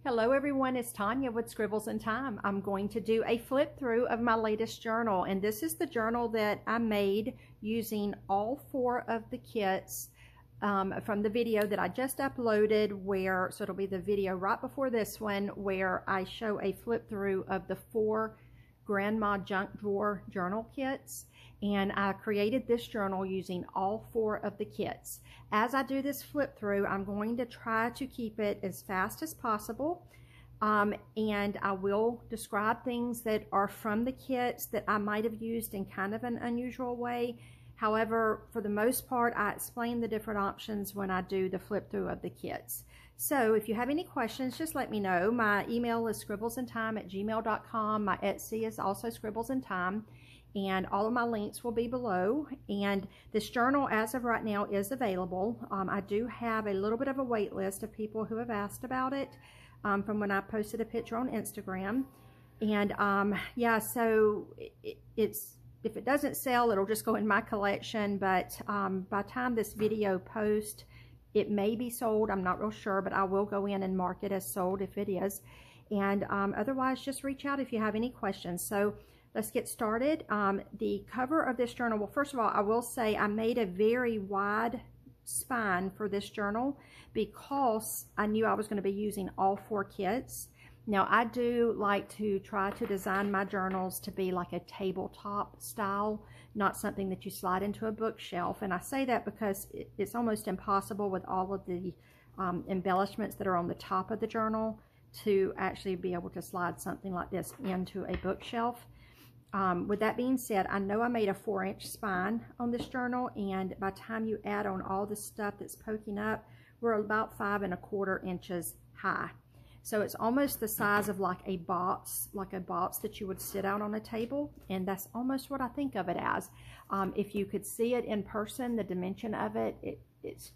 Hello everyone, it's Tanya with Scribbles in Time. I'm going to do a flip through of my latest journal, and this is the journal that I made using all 4 of the kits from the video that I just uploaded, so it'll be the video right before this one where I show a flip through of the 4 Grandma Junk Drawer journal kits. And I created this journal using all 4 of the kits. As I do this flip through, I'm going to try to keep it as fast as possible, and I will describe things that are from the kits that I might have used in kind of an unusual way. However, for the most part, I explain the different options when I do the flip through of the kits. So if you have any questions, just let me know. My email is scribblesintime@gmail.com. My Etsy is also scribblesintime. And all of my links will be below. And this journal, as of right now, is available. I do have a little bit of a wait list of people who have asked about it from when I posted a picture on Instagram. And yeah, so if it doesn't sell, it'll just go in my collection. But by the time this video posts, it may be sold. I'm not real sure, but I will go in and mark it as sold if it is. And otherwise, just reach out if you have any questions. So let's get started. The cover of this journal, well, first of all, I will say I made a very wide spine for this journal because I knew I was going to be using all 4 kits. Now, I do like to try to design my journals to be like a tabletop style, not something that you slide into a bookshelf. And I say that because it's almost impossible with all of the embellishments that are on the top of the journal to actually be able to slide something like this into a bookshelf. With that being said, I know I made a 4-inch spine on this journal, and by the time you add on all the stuff that's poking up, we're about 5 1/4 inches high. So it's almost the size of like a box that you would sit out on a table, and that's almost what I think of it as. If you could see it in person, the dimension of it's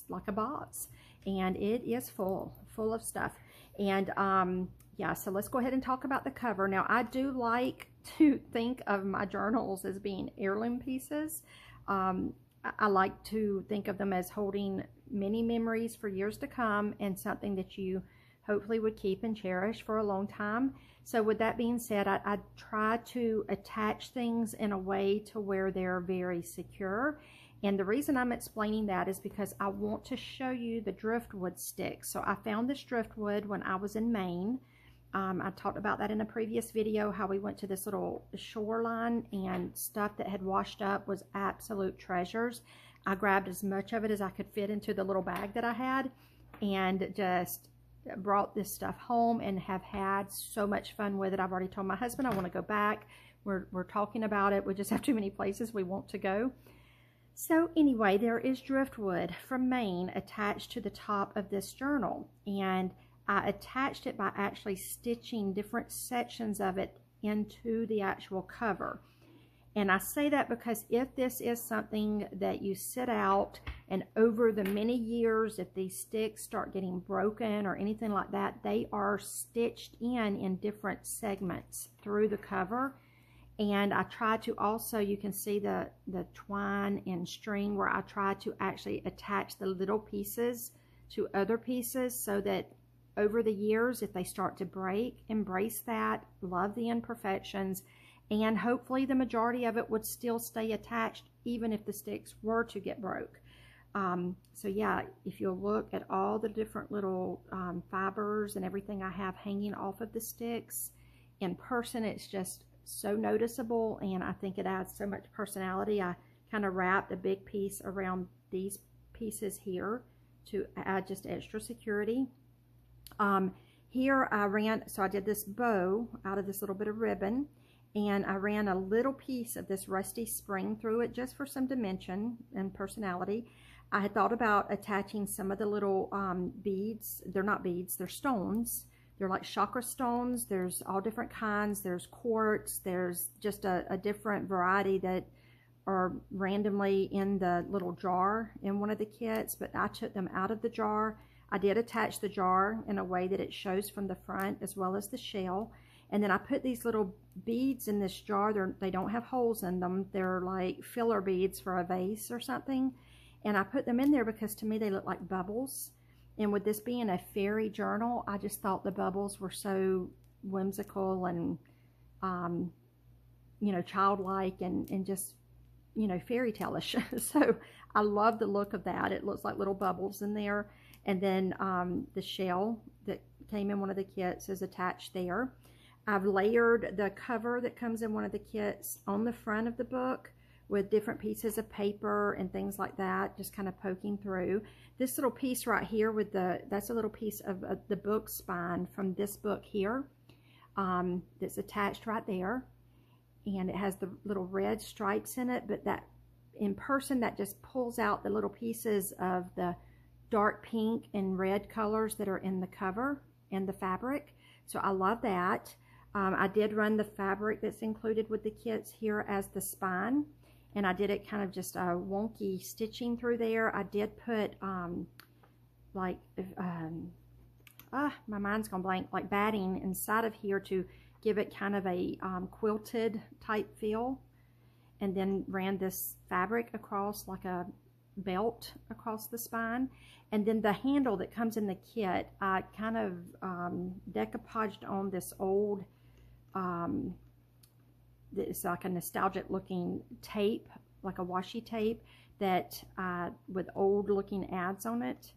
like a box, and it is full of stuff. And yeah, so let's go ahead and talk about the cover. Now, I do like to think of my journals as being heirloom pieces. I like to think of them as holding many memories for years to come and something that you hopefully would keep and cherish for a long time. So with that being said, I try to attach things in a way to where they're very secure. And the reason I'm explaining that is because I want to show you the driftwood sticks. So I found this driftwood when I was in Maine. I talked about that in a previous video, how we went to this little shoreline and stuff that had washed up was absolute treasures. I grabbed as much of it as I could fit into the little bag that I had and just brought this stuff home and have had so much fun with it. I've already told my husband I want to go back. We're talking about it. We just have too many places we want to go. So anyway, there is driftwood from Maine attached to the top of this journal, and I attached it by actually stitching different sections of it into the actual cover. And I say that because if this is something that you sit out and over the many years, if these sticks start getting broken or anything like that, they are stitched in different segments through the cover. And I try to also, you can see the twine and string where I try to actually attach the little pieces to other pieces so that over the years, if they start to break, embrace that, love the imperfections, and hopefully the majority of it would still stay attached even if the sticks were to get broke. So yeah, if you'll look at all the different little fibers and everything I have hanging off of the sticks, in person it's just so noticeable, and I think it adds so much personality. I kind of wrapped a big piece around these pieces here to add just extra security. Here I did this bow out of this little bit of ribbon, and I ran a little piece of this rusty spring through it just for some dimension and personality. I had thought about attaching some of the little beads. They're not beads, they're stones. They're like chakra stones. There's all different kinds. There's quartz. There's just a different variety that are randomly in the little jar in one of the kits, but I took them out of the jar. I did attach the jar in a way that it shows from the front as well as the shell. And then I put these little beads in this jar. They don't have holes in them. They're like filler beads for a vase or something. And I put them in there because to me they look like bubbles. And with this being a fairy journal, I just thought the bubbles were so whimsical and, you know, childlike and just, you know, fairy tale-ish. So I love the look of that. It looks like little bubbles in there. And then the shell that came in one of the kits is attached there. I've layered the cover that comes in one of the kits on the front of the book with different pieces of paper and things like that, just kind of poking through. This little piece right here with that's a little piece of the book spine from this book here that's attached right there. And it has the little red stripes in it, but that in person that just pulls out the little pieces of the dark pink and red colors that are in the cover and the fabric. So I love that. I did run the fabric that's included with the kits here as the spine, and I did it kind of just wonky stitching through there. I did put my mind's gone blank, like batting inside of here to give it kind of a quilted type feel, and then ran this fabric across like a belt across the spine. And then the handle that comes in the kit, I kind of decoupaged on this old it's like a nostalgic looking tape, like a washi tape that with old looking ads on it,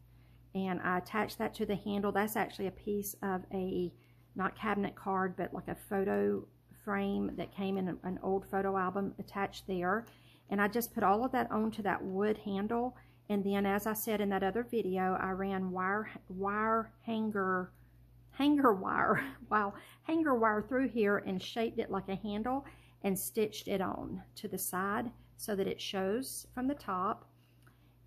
and I attached that to the handle. That's actually a piece of a, not cabinet card, but like a photo frame that came in an old photo album attached there. And I just put all of that onto that wood handle, and then, as I said in that other video, I ran hanger wire through here and shaped it like a handle and stitched it on to the side so that it shows from the top.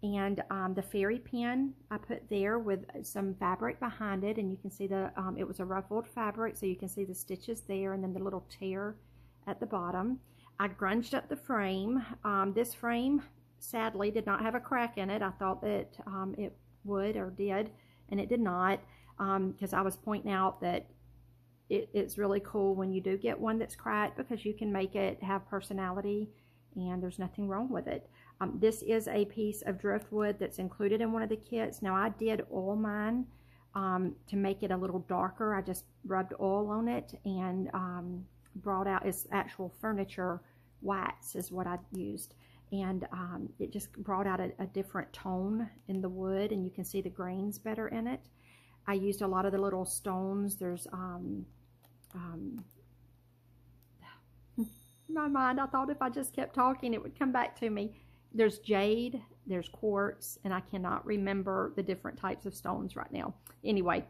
And the fairy pin I put there with some fabric behind it, and you can see it was a ruffled fabric, so you can see the stitches there, and then the little tear at the bottom. I grunged up the frame. This frame sadly did not have a crack in it. I thought that it would or did, and it did not, because I was pointing out that it's really cool when you do get one that's cracked, because you can make it have personality, and there's nothing wrong with it. This is a piece of driftwood that's included in one of the kits. Now, I did oil mine to make it a little darker. I just rubbed oil on it and brought out its actual furniture wax is what I used. And it just brought out a different tone in the wood, and you can see the grains better in it. I used a lot of the little stones. There's my mind, I thought if I just kept talking it would come back to me. There's jade, there's quartz, and I cannot remember the different types of stones right now. Anyway,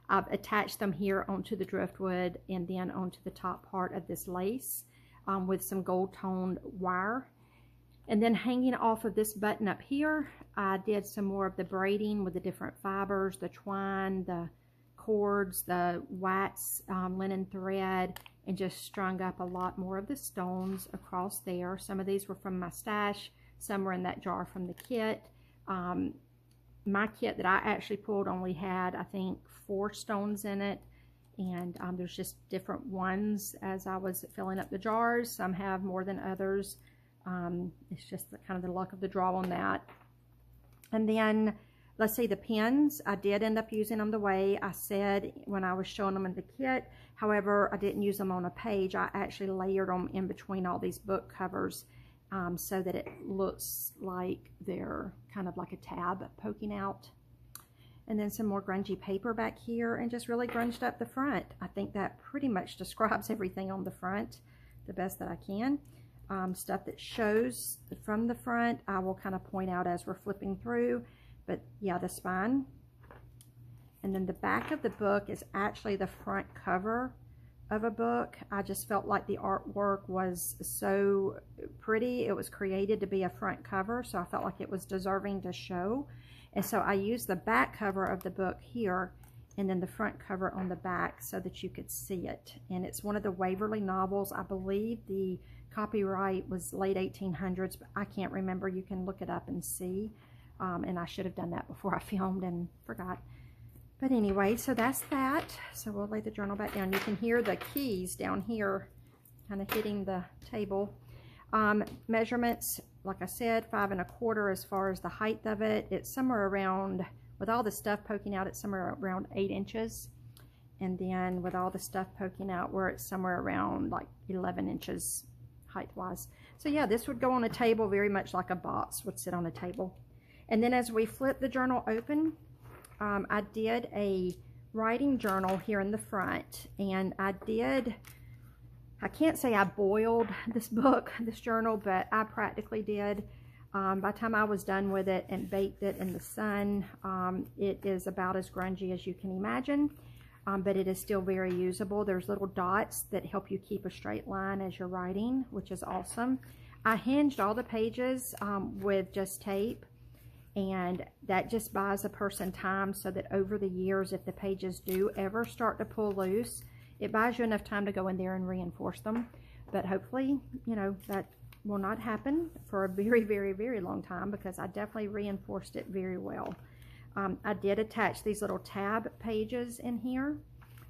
I've attached them here onto the driftwood and then onto the top part of this lace with some gold toned wire. And then hanging off of this button up here, I did some more of the braiding with the different fibers, the twine, the cords, the wax linen thread, and just strung up a lot more of the stones across there. Some of these were from my stash, some were in that jar from the kit. My kit that I actually pulled only had, I think, 4 stones in it, and there's just different ones as I was filling up the jars. Some have more than others. It's just kind of the luck of the draw on that. And then, let's see, the pins, I did end up using them the way I said when I was showing them in the kit. However, I didn't use them on a page. I actually layered them in between all these book covers so that it looks like they're kind of like a tab poking out. And then some more grungy paper back here, and just really grunged up the front. I think that pretty much describes everything on the front the best that I can. Stuff that shows from the front, I will kind of point out as we're flipping through. But yeah, the spine. And then the back of the book is actually the front cover of a book. I just felt like the artwork was so pretty. It was created to be a front cover, so I felt like it was deserving to show. And so I used the back cover of the book here, and then the front cover on the back so that you could see it. And it's one of the Waverly novels. I believe the copyright was late 1800s, but I can't remember. You can look it up and see. And I should have done that before I filmed and forgot. But anyway, so that's that. So we'll lay the journal back down. You can hear the keys down here kind of hitting the table. Measurements, like I said, 5 1/4 as far as the height of it. It's somewhere around, with all the stuff poking out, it's somewhere around 8 inches. And then with all the stuff poking out, where it's somewhere around like 11 inches height-wise. So yeah, this would go on a table very much like a box would sit on a table. And then as we flip the journal open, I did a writing journal here in the front, and I can't say I boiled this journal, but I practically did. By the time I was done with it and baked it in the sun, it is about as grungy as you can imagine, but it is still very usable. There's little dots that help you keep a straight line as you're writing, which is awesome. I hinged all the pages with just tape, and that just buys a person time so that over the years, if the pages do ever start to pull loose, it buys you enough time to go in there and reinforce them. But hopefully, you know, that will not happen for a very, very, very long time, because I definitely reinforced it very well. I did attach these little tab pages in here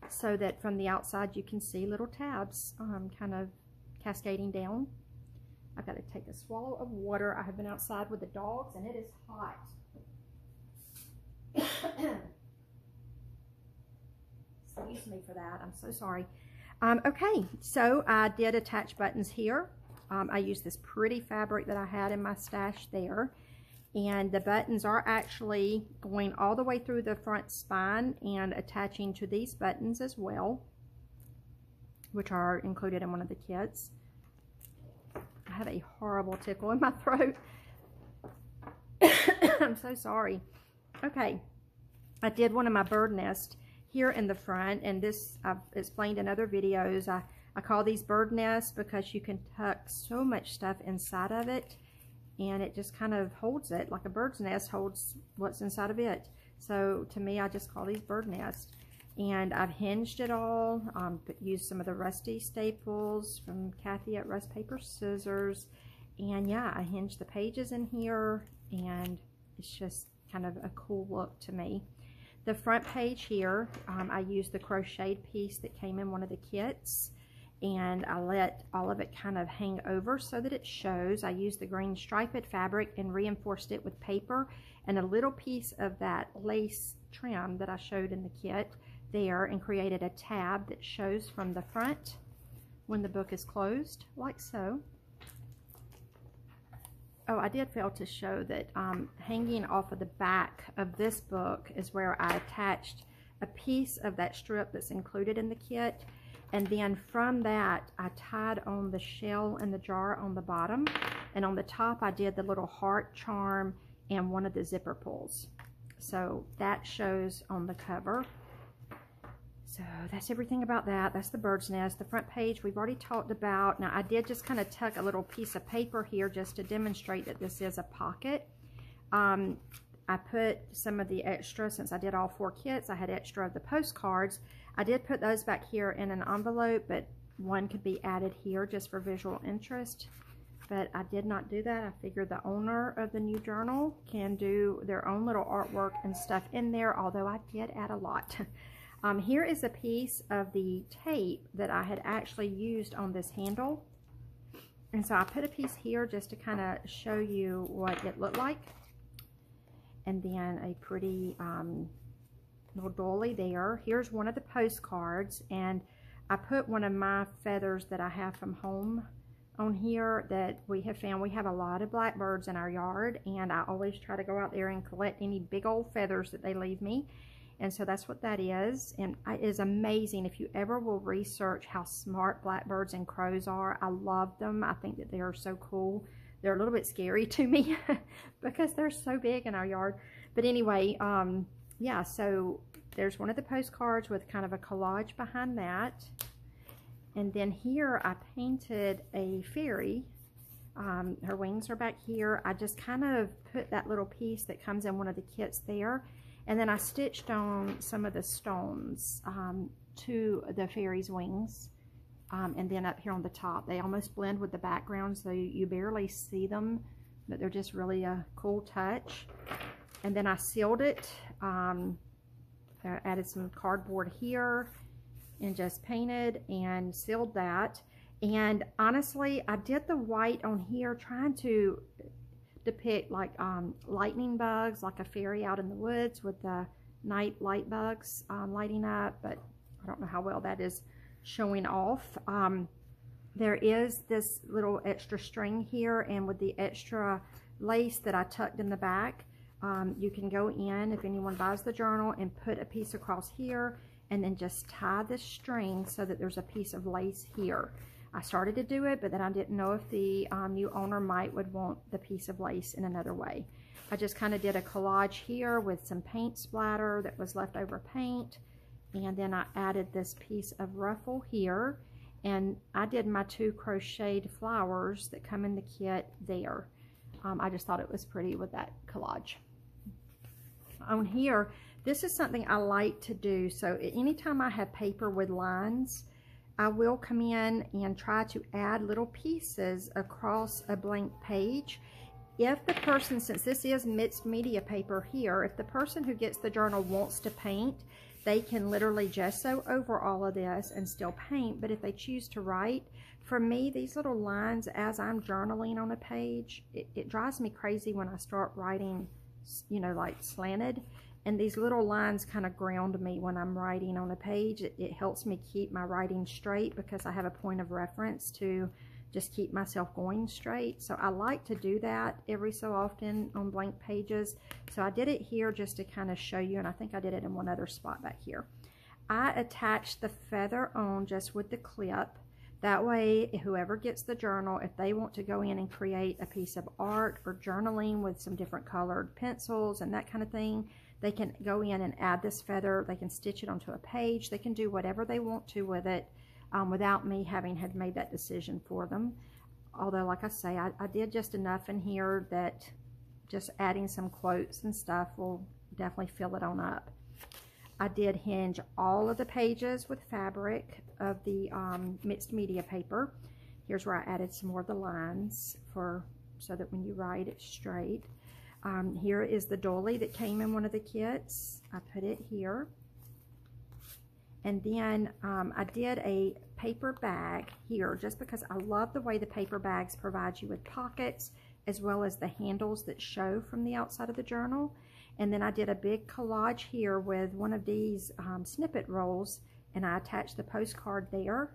so that from the outside you can see little tabs kind of cascading down. I've got to take a swallow of water. I have been outside with the dogs and it is hot. Excuse me for that. I'm so sorry. Okay, so I did attach buttons here. I used this pretty fabric that I had in my stash there. And the buttons are actually going all the way through the front spine and attaching to these buttons as well, which are included in one of the kits. I have a horrible tickle in my throat. I'm so sorry. Okay, I did one of my bird nests here in the front, and this I've explained in other videos. I call these bird nests because you can tuck so much stuff inside of it, and it just kind of holds it like a bird's nest holds what's inside of it. So to me, I just call these bird nests. And I've hinged it all, used some of the rusty staples from Kathy at Rust Paper Scissors. And yeah, I hinged the pages in here, and it's just kind of a cool look to me. The front page here, I used the crocheted piece that came in one of the kits, and I let all of it kind of hang over so that it shows. I used the green striped fabric and reinforced it with paper and a little piece of that lace trim that I showed in the kit there, and created a tab that shows from the front when the book is closed, like so. Oh, I did fail to show that hanging off of the back of this book is where I attached a piece of that strip that's included in the kit, and then from that I tied on the shell in the jar on the bottom, and on the top I did the little heart charm and one of the zipper pulls. So that shows on the cover. So that's everything about that. That's the bird's nest. The front page we've already talked about. Now I did just kind of tuck a little piece of paper here just to demonstrate that this is a pocket. I put some of the extra, since I did all 4 kits, I had extra of the postcards. I did put those back here in an envelope, but one could be added here just for visual interest. But I did not do that. I figured the owner of the new journal can do their own little artwork and stuff in there, although I did add a lot. Here is a piece of the tape that I had actually used on this handle. And so I put a piece here just to kind of show you what it looked like. And then a pretty little dolly there. Here's one of the postcards, and I put one of my feathers that I have from home on here that we have found. We have a lot of blackbirds in our yard, and I always try to go out there and collect any big old feathers that they leave me. And so that's what that is. And it is amazing. If you ever will research how smart blackbirds and crows are, I love them. I think that they are so cool. They're a little bit scary to me because they're so big in our yard. But anyway, yeah, so there's one of the postcards with kind of a collage behind that. And then here I painted a fairy. Her wings are back here. I just kind of put that little piece that comes in one of the kits there. And then I stitched on some of the stones to the fairy's wings. And then up here on the top, they almost blend with the background, so you barely see them, but they're just really a cool touch. And then I sealed it. I added some cardboard here and just painted and sealed that. And honestly, I did the white on here trying to depict like lightning bugs, like a fairy out in the woods with the night light bugs lighting up, but I don't know how well that is showing off. There is this little extra string here, and with the extra lace that I tucked in the back, you can go in, if anyone buys the journal, and put a piece across here and then just tie this string so that there's a piece of lace here. I started to do it, but then I didn't know if the new owner would want the piece of lace in another way. I just kind of did a collage here with some paint splatter that was leftover paint, and then I added this piece of ruffle here, and I did my 2 crocheted flowers that come in the kit there. I just thought it was pretty with that collage. On here, this is something I like to do. So anytime I have paper with lines, I will come in and try to add little pieces across a blank page. If the person, since this is mixed media paper here, if the person who gets the journal wants to paint, they can literally gesso over all of this and still paint. But if they choose to write, for me, these little lines as I'm journaling on a page, it drives me crazy when I start writing, you know, like slanted. And these little lines kind of ground me when I'm writing on a page. It helps me keep my writing straight because I have a point of reference to just keep myself going straight. So I like to do that every so often on blank pages. So I did it here just to kind of show you, and I think I did it in one other spot back here. I attached the feather on just with the clip. That way, whoever gets the journal, if they want to go in and create a piece of art or journaling with some different colored pencils and that kind of thing, they can go in and add this feather. They can stitch it onto a page. They can do whatever they want to with it without me having had made that decision for them. Although, like I say, I did just enough in here that just adding some quotes and stuff will definitely fill it on up. I did hinge all of the pages with fabric of the mixed media paper. Here's where I added some more of the lines so that when you write it's straight. Here is the doily that came in one of the kits. I put it here. And then I did a paper bag here just because I love the way the paper bags provide you with pockets as well as the handles that show from the outside of the journal. And then I did a big collage here with one of these snippet rolls, and I attached the postcard there.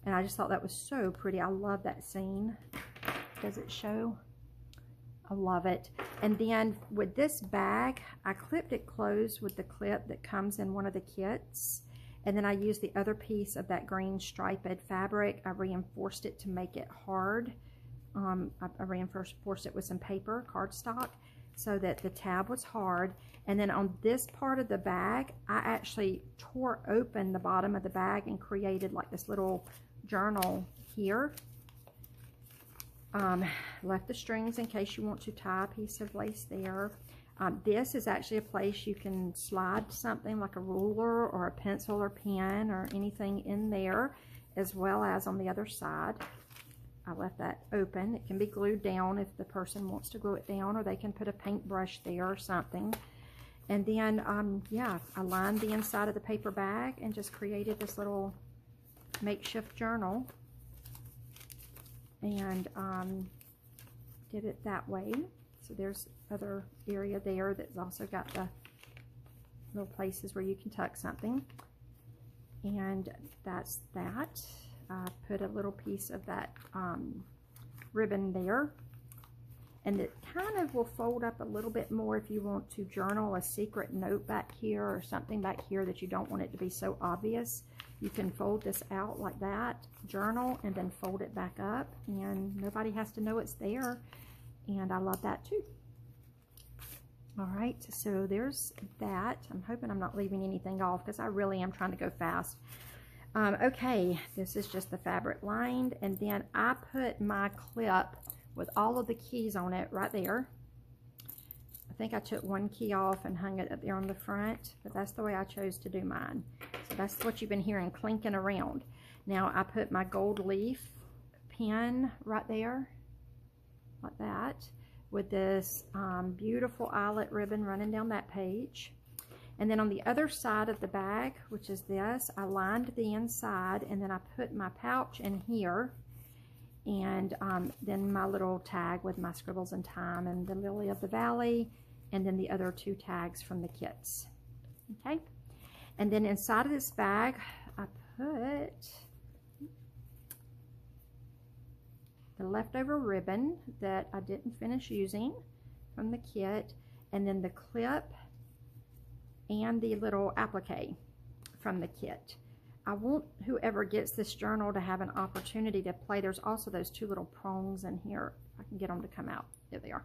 And I just thought that was so pretty. I love that scene. Does it show? I love it. And then with this bag, I clipped it closed with the clip that comes in one of the kits. And then I used the other piece of that green striped fabric. I reinforced it to make it hard. I reinforced it with some paper, cardstock, so that the tab was hard. And then on this part of the bag, I actually tore open the bottom of the bag and created like this little journal here. Left the strings in case you want to tie a piece of lace there. This is actually a place you can slide something like a ruler or a pencil or pen or anything in there, as well as on the other side. I left that open. It can be glued down if the person wants to glue it down, or they can put a paintbrush there or something. And then, yeah, I lined the inside of the paper bag and just created this little makeshift journal. And did it that way. So there's other area there that's also got the little places where you can tuck something. And that's that. I put a little piece of that ribbon there. And it kind of will fold up a little bit more if you want to journal a secret note back here or something back here that you don't want it to be so obvious. You can fold this out like that, journal, and then fold it back up, and nobody has to know it's there. And I love that too. All right, so there's that. I'm hoping I'm not leaving anything off because I really am trying to go fast. Okay, this is just the fabric lined, and then I put my clip with all of the keys on it right there. I think I took one key off and hung it up there on the front, but that's the way I chose to do mine. So that's what you've been hearing clinking around. Now I put my gold leaf pin right there, like that, with this beautiful eyelet ribbon running down that page. And then on the other side of the bag, which is this, I lined the inside, and then I put my pouch in here. And then my little tag with my Scribbles in Time and the Lily of the Valley, and then the other 2 tags from the kits. Okay, and then inside of this bag I put the leftover ribbon that I didn't finish using from the kit, and then the clip and the little applique from the kit. I want whoever gets this journal to have an opportunity to play. There's also those 2 little prongs in here. If I can get them to come out. There they are.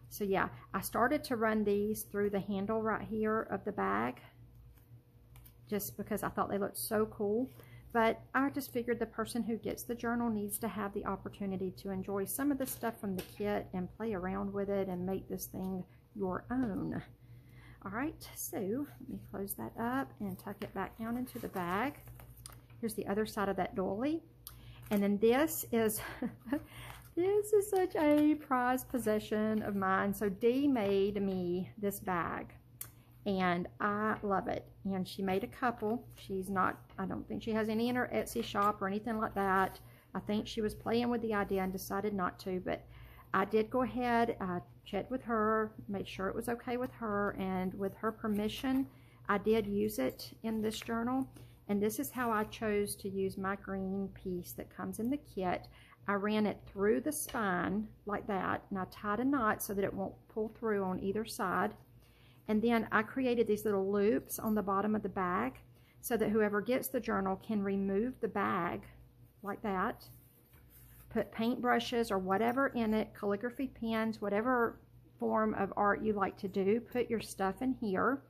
So yeah, I started to run these through the handle right here of the bag just because I thought they looked so cool. But I just figured the person who gets the journal needs to have the opportunity to enjoy some of the stuff from the kit and play around with it and make this thing your own. All right, so let me close that up and tuck it back down into the bag. Here's the other side of that dolly. And then this is, this is such a prized possession of mine. So Dee made me this bag and I love it. And she made a couple. She's not, I don't think she has any in her Etsy shop or anything like that. I think she was playing with the idea and decided not to, but I did go ahead, I checked with her, made sure it was okay with her, and with her permission, I did use it in this journal. And this is how I chose to use my green piece that comes in the kit. I ran it through the spine like that, and I tied a knot so that it won't pull through on either side. And then I created these little loops on the bottom of the bag so that whoever gets the journal can remove the bag like that, put paint brushes or whatever in it, calligraphy pens, whatever form of art you like to do, put your stuff in here,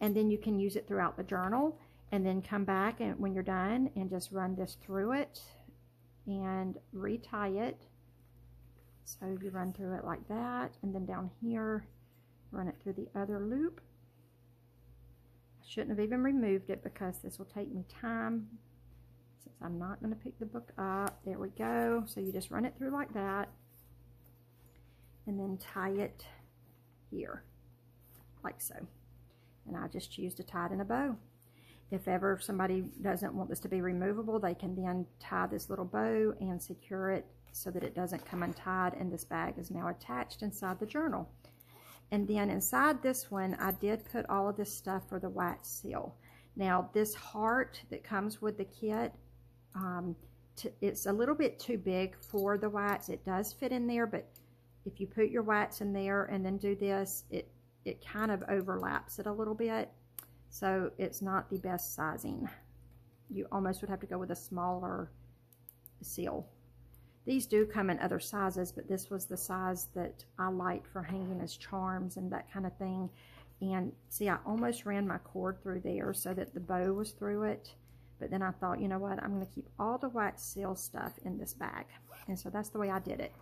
and then you can use it throughout the journal, and then come back and when you're done and just run this through it and retie it. So you run through it like that, and then down here run it through the other loop. I shouldn't have even removed it because this will take me time since I'm not going to pick the book up. There we go. So you just run it through like that and then tie it here like so. And I just choose to tie it in a bow. If ever somebody doesn't want this to be removable, they can then tie this little bow and secure it so that it doesn't come untied, and this bag is now attached inside the journal. And then inside this one, I did put all of this stuff for the wax seal. Now this heart that comes with the kit, it's a little bit too big for the wax. It does fit in there, but if you put your wax in there and then do this, it kind of overlaps it a little bit. So it's not the best sizing. You almost would have to go with a smaller seal. These do come in other sizes, but this was the size that I liked for hanging as charms and that kind of thing. And see, I almost ran my cord through there so that the bow was through it. But then I thought, you know what, I'm going to keep all the wax seal stuff in this bag. And so that's the way I did it.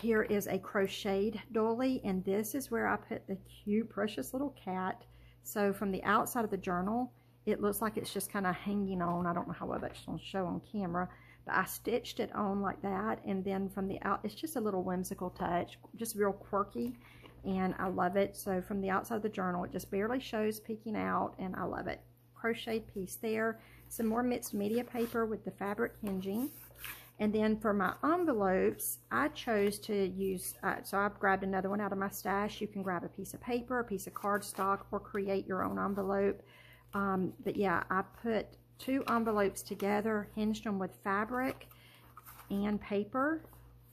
Here is a crocheted dolly, and this is where I put the cute, precious little cat. So from the outside of the journal, it looks like it's just kind of hanging on. I don't know how well that's going to show on camera. But I stitched it on like that, and then from the out, it's just a little whimsical touch, just real quirky, and I love it. So from the outside of the journal, it just barely shows peeking out, and I love it. Crocheted piece there, some more mixed media paper with the fabric hinging, and then for my envelopes, I chose to use, so I've grabbed another one out of my stash. You can grab a piece of paper, a piece of cardstock, or create your own envelope. But yeah, I put 2 envelopes together, hinged them with fabric and paper,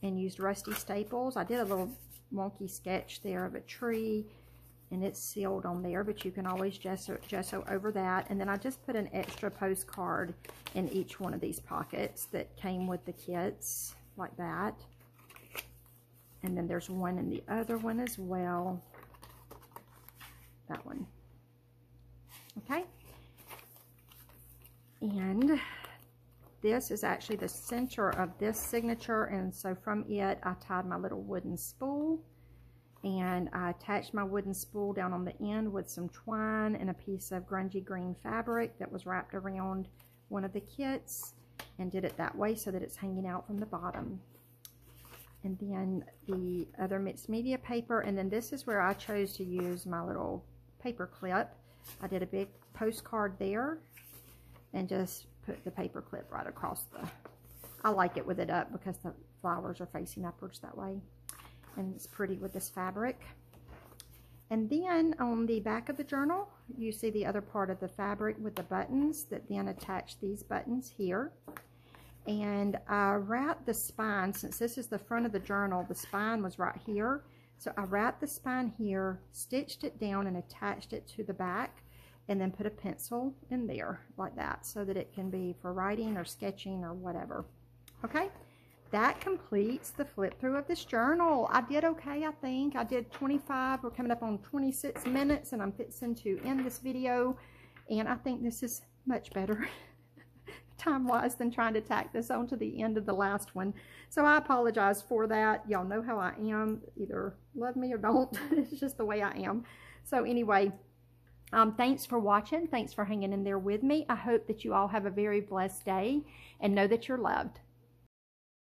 and used rusty staples. I did a little wonky sketch there of a tree, and it's sealed on there, but you can always gesso over that. And then I just put an extra postcard in each one of these pockets that came with the kits, like that. And then there's one in the other one as well. That one. Okay. And this is actually the center of this signature, and so from it I tied my little wooden spool, and I attached my wooden spool down on the end with some twine and a piece of grungy green fabric that was wrapped around one of the kits, and did it that way so that it's hanging out from the bottom. And then the other mixed media paper, and then this is where I chose to use my little paper clip. I did a big postcard there and just put the paper clip right across I like it with it up because the flowers are facing upwards that way. And it's pretty with this fabric. And then on the back of the journal, you see the other part of the fabric with the buttons that then attach these buttons here. And I wrapped the spine, since this is the front of the journal, the spine was right here. So I wrapped the spine here, stitched it down and attached it to the back, and then put a pencil in there like that so that it can be for writing or sketching or whatever. Okay, that completes the flip through of this journal. I did okay, I think. I did 25. We're coming up on 26 minutes, and I'm fixing to end this video. And I think this is much better time-wise than trying to tack this on to the end of the last one. So I apologize for that. Y'all know how I am. Either love me or don't. It's just the way I am. So anyway, thanks for watching. Thanks for hanging in there with me. I hope that you all have a very blessed day and know that you're loved.